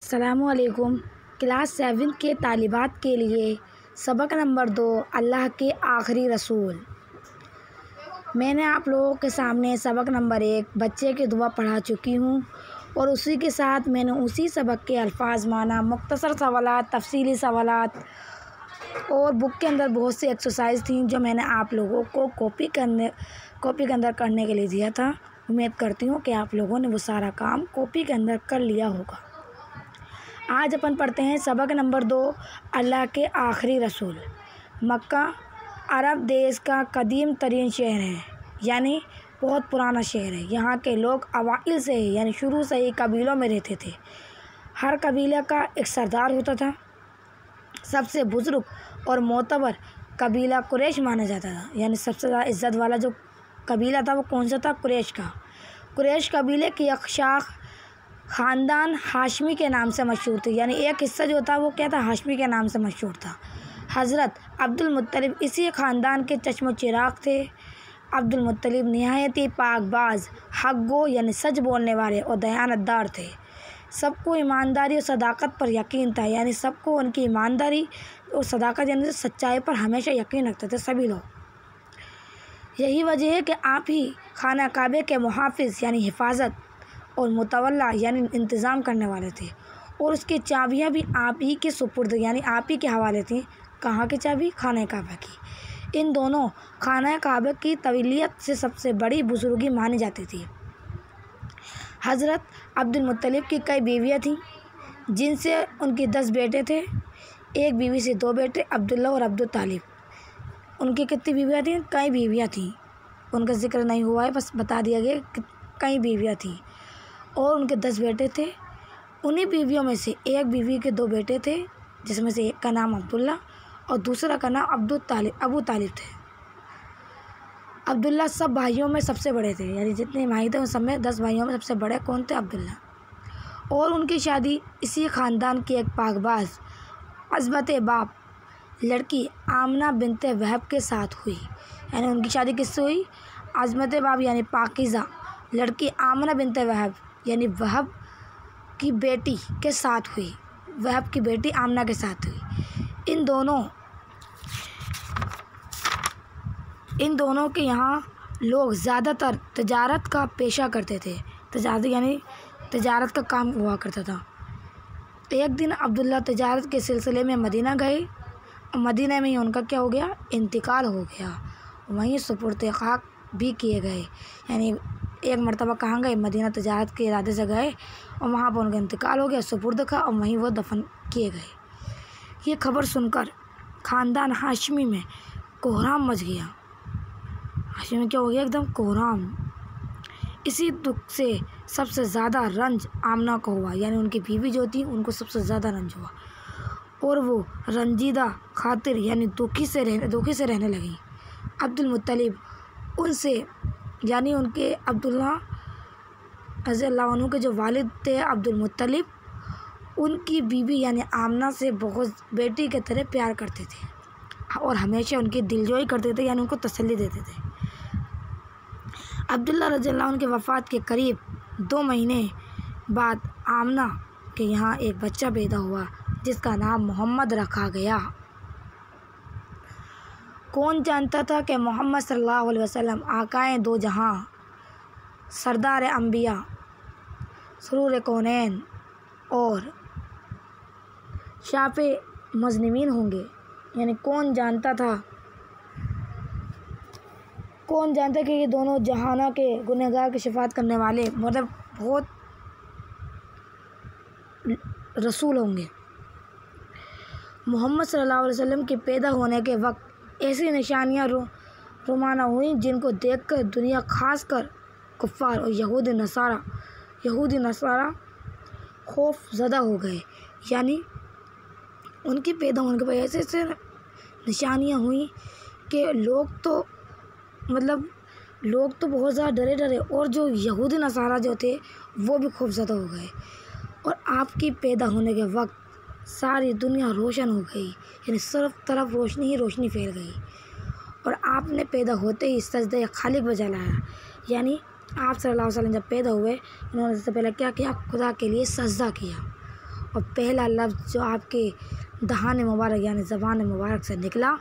अस्सलामुअलैकुम। क्लास 7 के तालिबात के लिए सबक नंबर 2 अल्लाह के आखिरी रसूल। मैंने आप लोगों के सामने सबक नंबर 1 बच्चे की दुआ पढ़ा चुकी हूँ और उसी के साथ मैंने उसी सबक के अल्फाज माना, मुख्तसर सवालात, तफसीली सवालात और बुक के अंदर बहुत सी एक्सरसाइज थी जो मैंने आप लोगों को कॉपी के अंदर करने के लिए दिया था। उम्मीद करती हूँ कि आप लोगों ने वो सारा काम कॉपी के अंदर कर लिया होगा। आज अपन पढ़ते हैं सबक नंबर 2 अल्लाह के आखिरी रसूल। मक्का अरब देश का कदीम तरीन शहर है, यानी बहुत पुराना शहर है। यहाँ के लोग अवाइल से ही यानी शुरू से ही कबीलों में रहते थे। हर कबीले का एक सरदार होता था। सबसे बुजुर्ग और मोतबर कबीला कुरैश माना जाता था, यानी सबसे ज़्यादा इज़्ज़त वाला जो कबीला था वो कौन सा था? कुरैश का। कुरैश कबीले की एक शाख ख़ानदान हाशमी के नाम से मशहूर थी, यानी एक हिस्सा जो था वो क्या था? हाशमी के नाम से मशहूर था। हज़रत अब्दुल मुत्तलिब इसी ख़ानदान के चश्मो चिराग थे। अब्दुल मुत्तलिब निहायत ही पाकबाज, हक़-गो यानी सच बोलने वाले और दयानतदार थे। सबको ईमानदारी और सदाकत पर यकीन था, यानी सबको उनकी ईमानदारी और सदाकत यानी सच्चाई पर हमेशा यकीन रखते थे सभी लोग। यही वजह है कि आप ही खाना काबे के मुहाफ़िज़ यानी हिफाजत और मुतवल्ला यानी इंतज़ाम करने वाले थे, और उसकी चाबियां भी आप ही के सुपुर्द यानी आप ही के हवाले थी। कहाँ की चाबी? खाना काबा की। इन दोनों खाना काबा की तवीलियत से सबसे बड़ी बुजुर्गी मानी जाती थी। हज़रत अब्दुल मुत्तलिब की कई बीवियाँ थीं, जिनसे उनके 10 बेटे थे। एक बीवी से 2 बेटे, अब्दुल्ला और अब्दुल तालिब। उनकी कितनी बीवियाँ थीं? कई बीवियाँ थीं। उनका जिक्र नहीं हुआ है, बस बता दिया गया कि कई बीवियाँ थीं और उनके 10 बेटे थे। उन्हीं बीवियों में से एक बीवी के 2 बेटे थे, जिसमें से एक का नाम अब्दुल्ला और दूसरा का नाम अबू तालिब थे। अब्दुल्ला सब भाइयों में सबसे बड़े थे, यानी जितने भाई थे उन सब में 10 भाइयों में सबसे बड़े कौन थे? अब्दुल्ला। और उनकी शादी इसी ख़ानदान की एक पाकबाज अज़मत बाप लड़की आमना बिनते वहब के साथ हुई। यानी उनकी शादी किससे हुई? अज़मत बाप यानी पाकीज़ा लड़की आमना बिनते वहब यानी वहब की बेटी के साथ हुई। वहब की बेटी आमना के साथ हुई। इन दोनों के यहाँ लोग ज़्यादातर तजारत का पेशा करते थे। तजारत का काम हुआ करता था। एक दिन अब्दुल्ला तजारत के सिलसिले में मदीना गए और मदीना में ही उनका क्या हो गया? इंतकाल हो गया। वहीं सुपुर्द खाक भी किए गए, यानी एक मरतबा कहाँ गए? मदीना तजारत के इरादे से गए और वहाँ पर उनका इंतकाल हो गया, सुपुर्द का, और वहीं वो दफन किए गए। ये खबर सुनकर ख़ानदान हाशमी में कोहराम मच गया। हाशमी में क्या हो गया? एकदम कोहराम। इसी दुख से सबसे ज़्यादा रंज आमना को हुआ, यानी उनकी बीवी जो थी उनको सबसे ज़्यादा रंज हुआ और वो रंजीदा खातिर यानी दुखी से रहने लगी। अब्दुल मुत्तलिब उनसे यानी उनके अब्दुल्ला रज़ियल्लाहु अन्हु के जो वालिद थे अब्दुल मुत्तलिब, उनकी बीवी यानी आमना से बहुत बेटी के तरह प्यार करते थे और हमेशा उनकी दिलजोई करते थे, यानी उनको तसल्ली देते थे। अब्दुल्ला रज़ियल्लाहु अन्हु के वफ़ात के करीब 2 महीने बाद आमना के यहाँ एक बच्चा पैदा हुआ, जिसका नाम मोहम्मद रखा गया। कौन जानता था कि मोहम्मद सल्लल्लाहु अलैहि वसल्लम आकाए दो जहां, सरदार अंबिया, सुरूर कौनैन और शाफ़े मुज़निमीन होंगे। यानी कौन जानता कि ये दोनों जहाना के गुनहगार की शफाअत करने वाले मतलब बहुत रसूल होंगे। मोहम्मद सल्लल्लाहु अलैहि वसल्लम के पैदा होने के वक्त ऐसी निशानियाँ रुमाना हुई जिनको देखकर दुनिया खासकर कुफ़ार और यहूदी नसारा खौफ ज़दा हो गए। यानी उनके पैदा होने के बाद ऐसे निशानियाँ हुई कि लोग तो बहुत ज़्यादा डरे और जो यहूदी नसारा जो थे वो भी खौफ ज़दा हो गए। और आपकी पैदा होने के वक्त सारी दुनिया रोशन हो गई, यानी सब तरफ रोशनी ही रोशनी फैल गई। और आपने पैदा होते ही सजदे खालिक बजा लाया, यानी आप सल्लल्लाहु अलैहि वसल्लम जब पैदा हुए उन्होंने सबसे पहले क्या किया? खुदा के लिए सजदा किया और पहला लफ्ज़ जो आपके दहान मुबारक यानी ज़बान मुबारक से निकला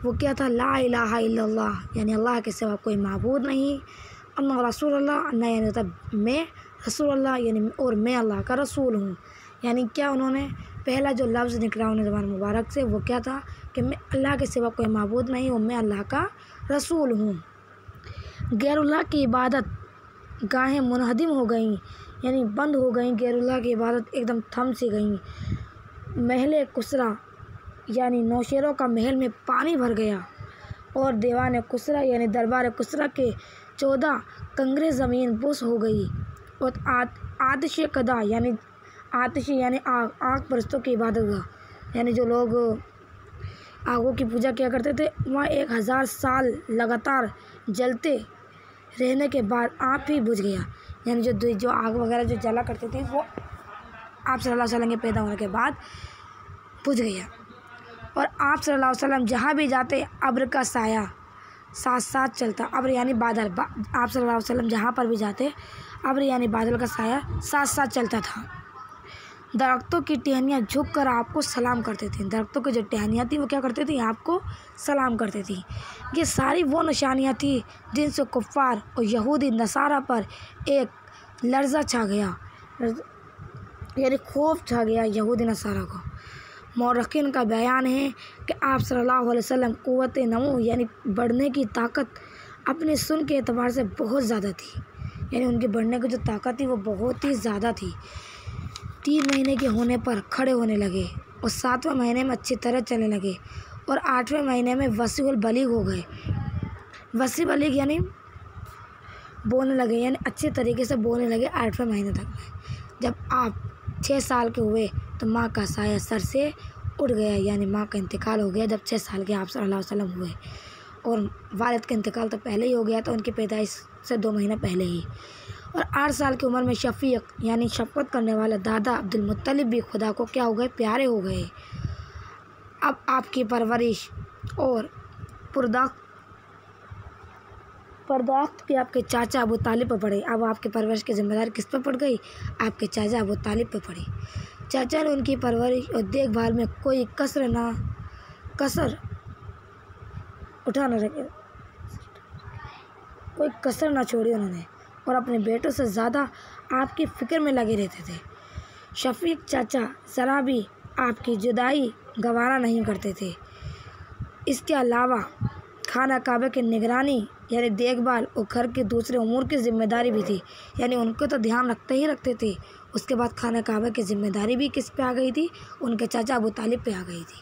वो क्या था? ला इलाहा इल्लल्लाह, यानी अल्लाह के सिवा कोई माबूद नहीं, अन्ना रसूलुल्लाह, अन्ना यानी होता मैं रसूलुल्लाह यानी और मैं अल्लाह का रसूल हूँ। यानी क्या उन्होंने पहला जो लफ्ज़ निकला उन्हें ज़बान मुबारक से वो क्या था कि मैं अल्लाह के सिवा कोई माबूद नहीं हूँ, मैं अल्लाह का रसूल हूँ। गैरुल्लाह की इबादत गाहें मुनहदिम हो गईं, यानी बंद हो गईं, गैरुल्लाह की इबादत एकदम थम सी गईं। महल कुसरा यानी नौशेरों का महल में पानी भर गया और दीवान कुसरा यानी दरबार कुसरा के 14 कंगरे ज़मीन बुस हो गई। और आतिश कदा यानी आतिशी यानी आग परस्तों की इबादत गाह, यानी जो लोग आगों की पूजा किया करते थे वहाँ 1000 साल लगातार जलते रहने के बाद आप ही बुझ गया। यानी जो आग वगैरह जो जला करते थे वो आप सल्लल्लाहु अलैहि वसल्लम के पैदा होने के बाद बुझ गया। और आप सल्लल्लाहु अलैहि वसल्लम जहाँ भी जाते अब्र का साया साथ साथ चलता। अब्र यानी बादल, आप सल्लल्लाहु अलैहि वसल्लम जहाँ पर भी जाते अब्र यानी बादल का साया साथ साथ चलता था। दरख्तों की टहनियाँ झुक कर आपको सलाम करते थे। दरख्तों की जो टहनियाँ थी वो क्या करते थे? आपको सलाम करते थी। ये सारी वो निशानियाँ थी जिनसे कुफ़ार और यहूदी नसारा पर एक लर्ज़ा छा गया, यानी खौफ छा गया यहूदी नसारा को। मौरखीन का बयान है कि आप सल्लल्लाहु अलैहि वसल्लम क़ुव्वत नमू यानी बढ़ने की ताकत अपने सुन के एतबार से बहुत ज़्यादा थी, यानी उनके बढ़ने की जो ताकत थी वो बहुत ही ज़्यादा थी। 3 महीने के होने पर खड़े होने लगे और 7वें महीने में अच्छी तरह चलने लगे और 8वें महीने में वसीउल बलीग हो गए। वसी बलीग यानी बोलने लगे, यानी अच्छे तरीके से बोलने लगे 8वें महीने तक में। जब आप 6 साल के हुए तो माँ का साया सर से उड़ गया, यानी माँ का इंतकाल हो गया जब 6 साल के आप सल्लल्लाहु अलैहि वसल्लम हुए। और वालिद का इंतकाल तो पहले ही हो गया था, उनकी पैदाइश से 2 महीने पहले ही। और 8 साल की उम्र में शफीक यानी शफकत करने वाले दादा अब्दुल मुत्तलिब भी खुदा को क्या हो गए? प्यारे हो गए। अब आपकी परवरिश और पर्दाख्त भी आपके चाचा अबू तालिब पर पड़े। अब आपकी परवरिश की जिम्मेदारी किस पर पड़ गई? आपके चाचा अबू तालिब पर पड़ी। चाचा ने उनकी परवरिश और देखभाल में कोई कसर ना छोड़ी उन्होंने, और अपने बेटों से ज़्यादा आपकी फ़िक्र में लगे रहते थे। शफीक चाचा ज़रा भी आपकी जुदाई गवारा नहीं करते थे। इसके अलावा खाना काबे की निगरानी यानी देखभाल और घर के दूसरे उमूर की जिम्मेदारी भी थी, यानी उनको तो ध्यान रखते थे। उसके बाद खाना काबे की जिम्मेदारी भी किस पे आ गई थी? उनके चाचा अबू तालिब पे आ गई थी।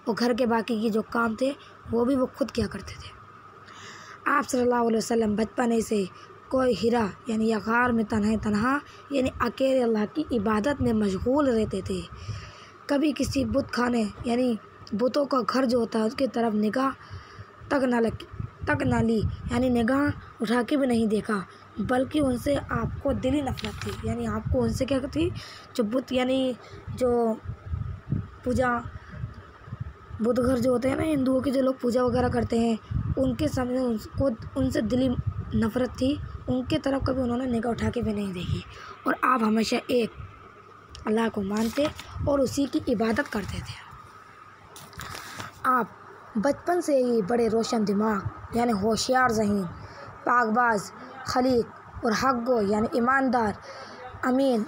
और घर के बाकी के जो काम थे वो भी वो खुद किया करते थे। आप सल्लल्लाहु अलैहि वसल्लम बचपने से कोई हिरा यानी गार में तन्हा यानी अकेले अल्लाह की इबादत में मशगूल रहते थे। कभी किसी बुत खाने यानी बुतों का घर जो होता है उसकी तरफ निगाह तक ना ली, यानी निगाह उठा के भी नहीं देखा, बल्कि उनसे आपको दिली नफरत थी। यानी आपको उनसे क्या थी? जो बुत यानी जो पूजा बुत घर जो होते हैं ना हिंदुओं के, जो लोग पूजा वगैरह करते हैं उनके सामने उनको उनसे दिली नफरत थी। उनके तरफ कभी उन्होंने निगाह उठा के भी नहीं देखी। और आप हमेशा एक अल्लाह को मानते और उसी की इबादत करते थे। आप बचपन से ही बड़े रोशन दिमाग यानी होशियार ज़हीन, पाकबाज, खलीक और हक़गो यानी ईमानदार, अमीन,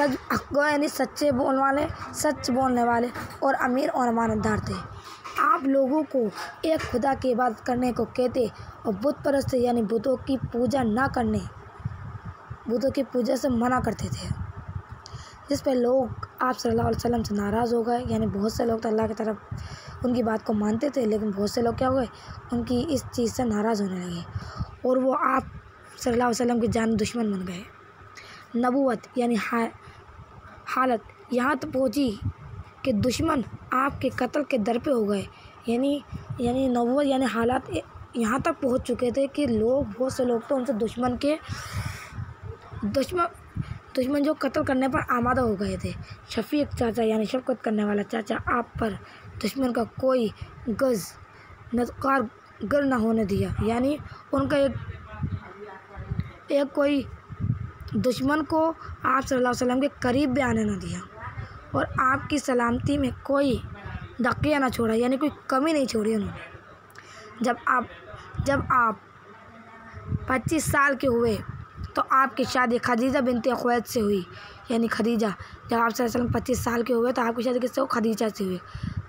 हक़गो यानी सच बोलने वाले और अमीर और अमानतदार थे। आप लोगों को एक खुदा की इबादत करने को कहते और बुत परस्त यानी बुतों की पूजा ना करने, बुतों की पूजा से मना करते थे, जिस पर लोग आप सल्लल्लाहु अलैहि वसल्लम से नाराज़ हो गए। यानी बहुत से लोग तो अल्लाह की तरफ उनकी बात को मानते थे, लेकिन बहुत से लोग क्या हुए? उनकी इस चीज़ से नाराज़ होने लगे और वो आप सल्लल्लाहु अलैहि वसल्लम के जान दुश्मन बन गए। नबूवत यानी हालत यहाँ तक पहुँची कि दुश्मन आपके कत्ल के दर पे हो गए। यानी नबूवत यानी हालात यहाँ तक पहुँच चुके थे कि बहुत से लोग तो उनसे दुश्मन जो कत्ल करने पर आमादा हो गए थे। शफीक चाचा यानी शफकत करने वाला चाचा आप पर दुश्मन का कोई गर न होने दिया, यानी उनका एक कोई दुश्मन को आप सल्लल्लाहु अलैहि वसल्लम के करीब भी आने न दिया और आपकी सलामती में कोई दकिया ना छोड़ा, यानी कोई कमी नहीं छोड़ी उन्होंने। जब आप 25 साल के हुए तो आपकी शादी खदीजा बिनते खुवैलिद से हुई, यानी खदीजा। जब आप सल्लल्लाहु अलैहि वसल्लम 25 साल के हुए तो आपकी शादी किससे हुई? खदीजा से हुई,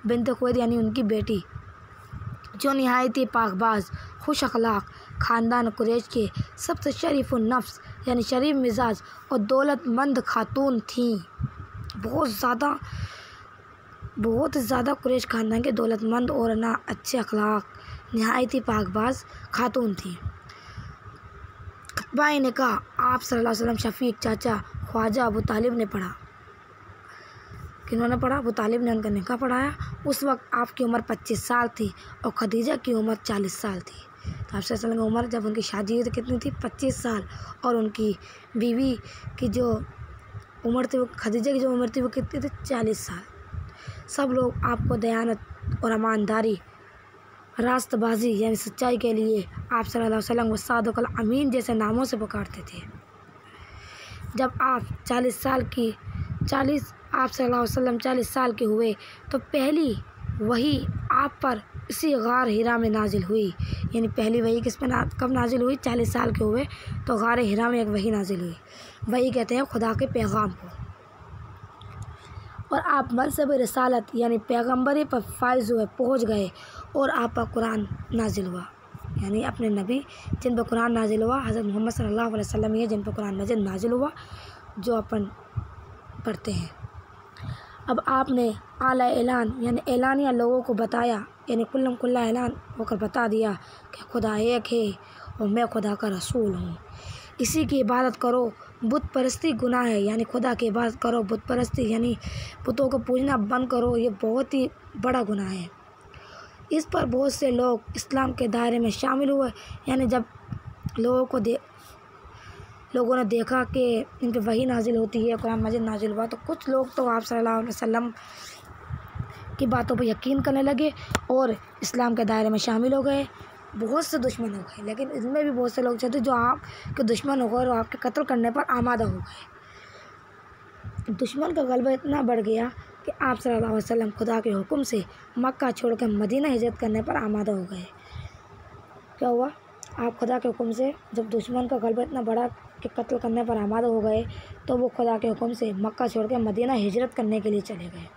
बिनते खुवैलिद यानी उनकी बेटी, जो नहायत ही पाकबाज खुश अखलाक ख़ानदान कुरैश के सबसे शरीफ़ुन नफ्स यानी शरीफ मिजाज और दौलतमंद खातून थीं। बहुत ज़्यादा कुरैश ख़ानदान के दौलतमंद और ना अच्छे अखलाक नहायत ही पाकबाज खातून थीं। खतबाए ने कहा आप सल्लल्लाहु अलैहि वसल्लम शफ़ीक चाचा ख्वाजा अबू तालिब ने पढ़ा। किन्होंने पढ़ा? अबू तालिब ने उनका निकाह पढ़ाया। उस वक्त आपकी उम्र 25 साल थी और खदीजा की उम्र 40 साल थी। तो आप सल्लल्लाहु अलैहि वसल्लम की उम्र जब उनकी शादी हुई तो कितनी थी? 25 साल। और उनकी बीवी की जो उम्र थी, वो खदीजा की जो उम्र थी वो कितनी थी? 40 साल। सब लोग आपको दयानत और ईमानदारी, रास्तबाजी यानी सच्चाई के लिए आप सल्लल्लाहु अलैहि वसल्लम को सादिक़ुल अमीन जैसे नामों से पुकारते थे। जब आप 40 साल के हुए तो पहली वही आप पर इसी गार हिरा में नाजिल हुई, यानी पहली वही किस पे कब नाजिल हुई? 40 साल के हुए तो गार हिरा में एक वही नाजिल हुई। वही कहते हैं खुदा के पैगाम को। और आप मनसब रिसालत यानी पैगम्बरी पर फाइज हुए, पहुँच गए और आप पर कुरान नाजिल हुआ, यानी अपने नबी जिन पर कुरान नाजिल हुआ हज़रत मोहम्मद सल्लल्लाहु अलैहि वसल्लम ये जिन पर कुरान मजीद नाजिल हुआ जो अपन पढ़ते हैं। अब आपने आला ऐलान यानी ऐलानिया लोगों को बताया, यानी कुल्लम कुल्ला ऐलान होकर बता दिया कि खुदा एक है और मैं खुदा का रसूल हूँ। इसी की इबादत करो, बुत परस्ती गुनाह है, यानी खुदा की इबादत करो, बुत परस्ती यानी बुतों को पूजना बंद करो, ये बहुत ही बड़ा गुनाह है। इस पर बहुत से लोग इस्लाम के दायरे में शामिल हुए, यानी जब लोगों ने देखा कि इन पर वही नाजिल होती है, कुरान मजीद नाजिल हुआ, तो कुछ लोग तो आप सल्लल्लाहु अलैहि वसल्लम की बातों पर यकीन करने लगे और इस्लाम के दायरे में शामिल हो गए। बहुत से दुश्मन हो गए, लेकिन इनमें भी बहुत से लोग थे जो आपके दुश्मन हो गए और आपके कत्ल करने पर आमादा हो गए। दुश्मन का गलबा इतना बढ़ गया कि आप सल्लल्लाहु अलैहि वसल्लम खुदा के हुक्म से मक्का छोड़कर मदीना हिजरत करने पर आमादा हो गए। क्या हुआ? आप खुदा के हुक्म से जब दुश्मन का गलबा इतना बड़ा कि कत्ल करने पर आमादा हो गए तो वो खुदा के हुक्म से मक्का छोड़ के मदीना हिजरत करने के लिए चले गए।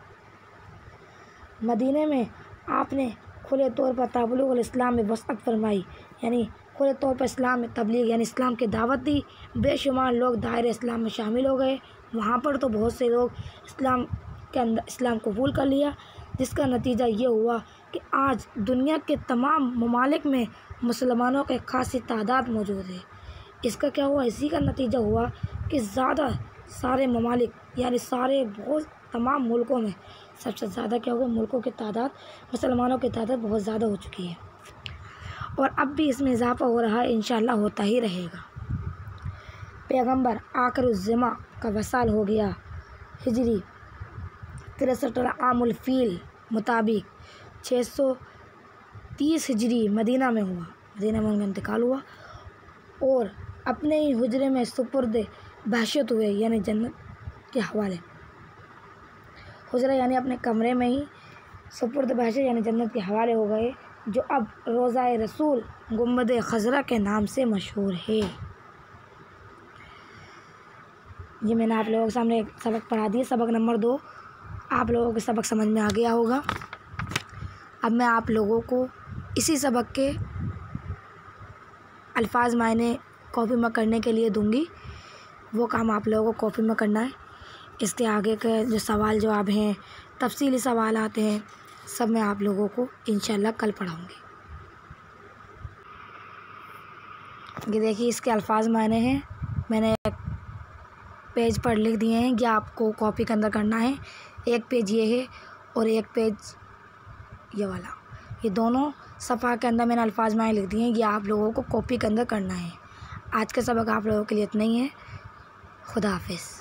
मदीने में आपने खुले तौर पर तबलीग इस्लाम में वसअत फरमाई, यानी खुले तौर पर इस्लाम में तबलीग यानी इस्लाम की दावत दी। बेशुमार लोग दायरे इस्लाम में शामिल हो गए। वहाँ पर तो बहुत से लोग इस्लाम के अंदर इस्लाम कबूल कर लिया, जिसका नतीजा ये हुआ कि आज दुनिया के तमाम ममालिक में मुसलमानों की खासी तादाद मौजूद है। इसका क्या हुआ? इसी का नतीजा हुआ कि ज़्यादा सारे ममालिक यानी बहुत तमाम मुल्कों में सबसे ज़्यादा क्या हुआ? मुल्कों की तादाद, मुसलमानों की तादाद बहुत ज़्यादा हो चुकी है और अब भी इसमें इजाफ़ा हो रहा है, इंशाअल्लाह होता ही रहेगा। पैगम्बर आखिरुज़्ज़मा का वसाल हो गया हिजरी 63 आमुल फ़ील मुताबिक 630 हिजरी मदीना में हुआ। मदीना में उनका इंतकाल हुआ और अपने ही हुजरे में सुपुर्द बहशत हुए, यानी जन्नत के हवाले। हुजरा यानी अपने कमरे में ही सुपुर्द बहशत यानी जन्नत के हवाले हो गए, जो अब रोज़ाए रसूल गुंबद खज़रा के नाम से मशहूर है। ये मैंने आप लोगों के सामने एक सबक पढ़ा दिया, सबक नंबर 2। आप लोगों को सबक समझ में आ गया होगा। अब मैं आप लोगों को इसी सबक के अल्फाज मायने कॉपी में करने के लिए दूंगी, वो काम आप लोगों को कॉपी में करना है। इसके आगे के जो सवाल जवाब हैं, तफसीली सवाल आते हैं, सब मैं आप लोगों को इंशाल्लाह कल पढ़ाऊँगी। ये देखिए इसके अल्फाज मायने हैं, मैंने एक पेज पर लिख दिए हैं कि आपको कॉपी के अंदर करना है। एक पेज ये है और एक पेज ये वाला, ये दोनों सफ़ा के अंदर मैंने अल्फाज मायने लिख दिए हैं, ये आप लोगों को कॉपी के अंदर करना है। आज का सबक आप लोगों के लिए इतना ही है। खुदा हाफिज़।